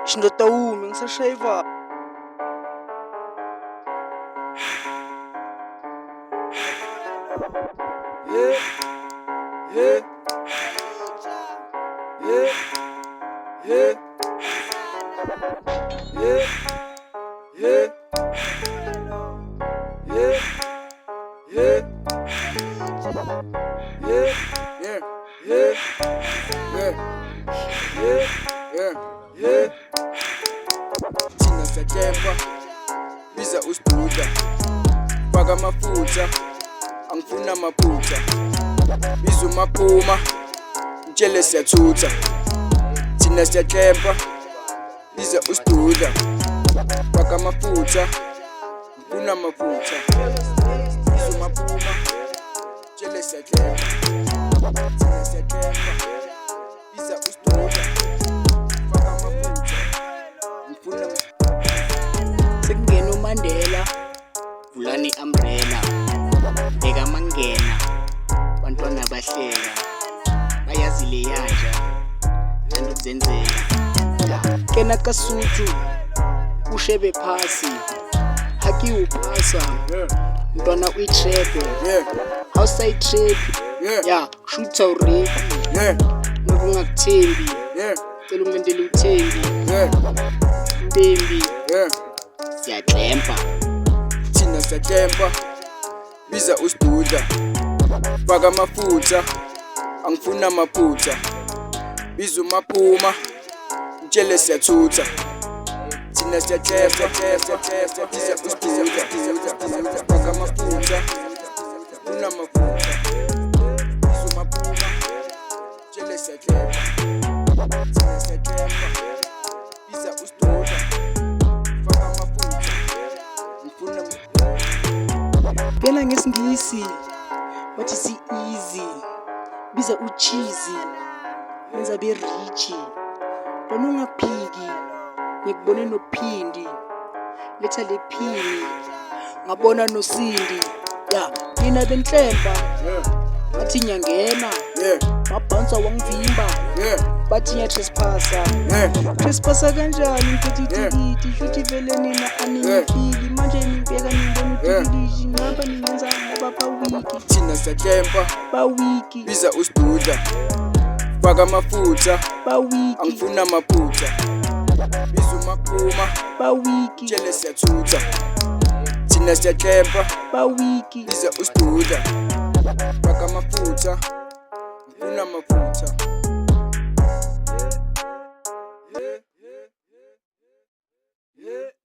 Xindotawumi ngisashayva. Yeah, yeah, yeah, yeah, yeah, yeah, yeah, yeah, yeah, yeah, yeah, yeah, yeah, yeah. Thina siyathemba, biza uSiduda, faka amafutha, angifuna amaphutha. Biza uMaphuma, mtshele siyathutha. Thina siyathemba, biza uSiduda, faka amafutha, ngifuna amaphutha. Biza uMaphuma, mtshele siyathemba. Thina siyathemba, biza uSiduda, faka amafutha, ngifuna amaphutha. Sekungena uMandela, vulani umbrella, bheka mangena, bantwana bahleka, bayazi le yanja, thanda ukuzenzela. Kena kaSuthu, ushebe phasi, haki uphasa, mntwana uyitrebe, awusayitrebe, ya shutha urepi, nokungakuthembi, cela umendela uthembi, Ntembi, siyaklempa. Thina siyathemba, biza uSiduda, faka amafutha, angifuna amaphutha. Biza uMaphuma, mtshele siyathutha. Thina siyathemba, biza uSiduda, faka amafutha, ngifuna amaphutha. Biza uMaphuma, mtshele siyathemba. Thina siyathemba, biza uSiduda, faka amafutha, ngifuna amaphutha. Phela ngesingisi bathi si-easy, biza uCheesy, yenza be-rich. Lona ungaphiki, ngikubone noPhindi, letha le phini, ngabona noSindi. Ya, mina benhlemba, bathi nyangena, mabhansa wangivimba, bathi ngiya-trespassa. Trespassa kanjani ngiphethe itikiti, shuthi vele nina aningifiki. Manje nibheka ningibona utikiliji, ngapha ningenza ngoba bawiki. Thina siyathemba, Bawiki, biza uSiduda, faka amafutha, bawiki, angifuna amaphutha. Biza uMaphuma, bawiki, mtshele siyathutha. Thina siyathemba, bawiki. biza uSiduda, faka amafutha, ngifuna amaphutha. Yeah, yeah, yeah, yeah, yeah.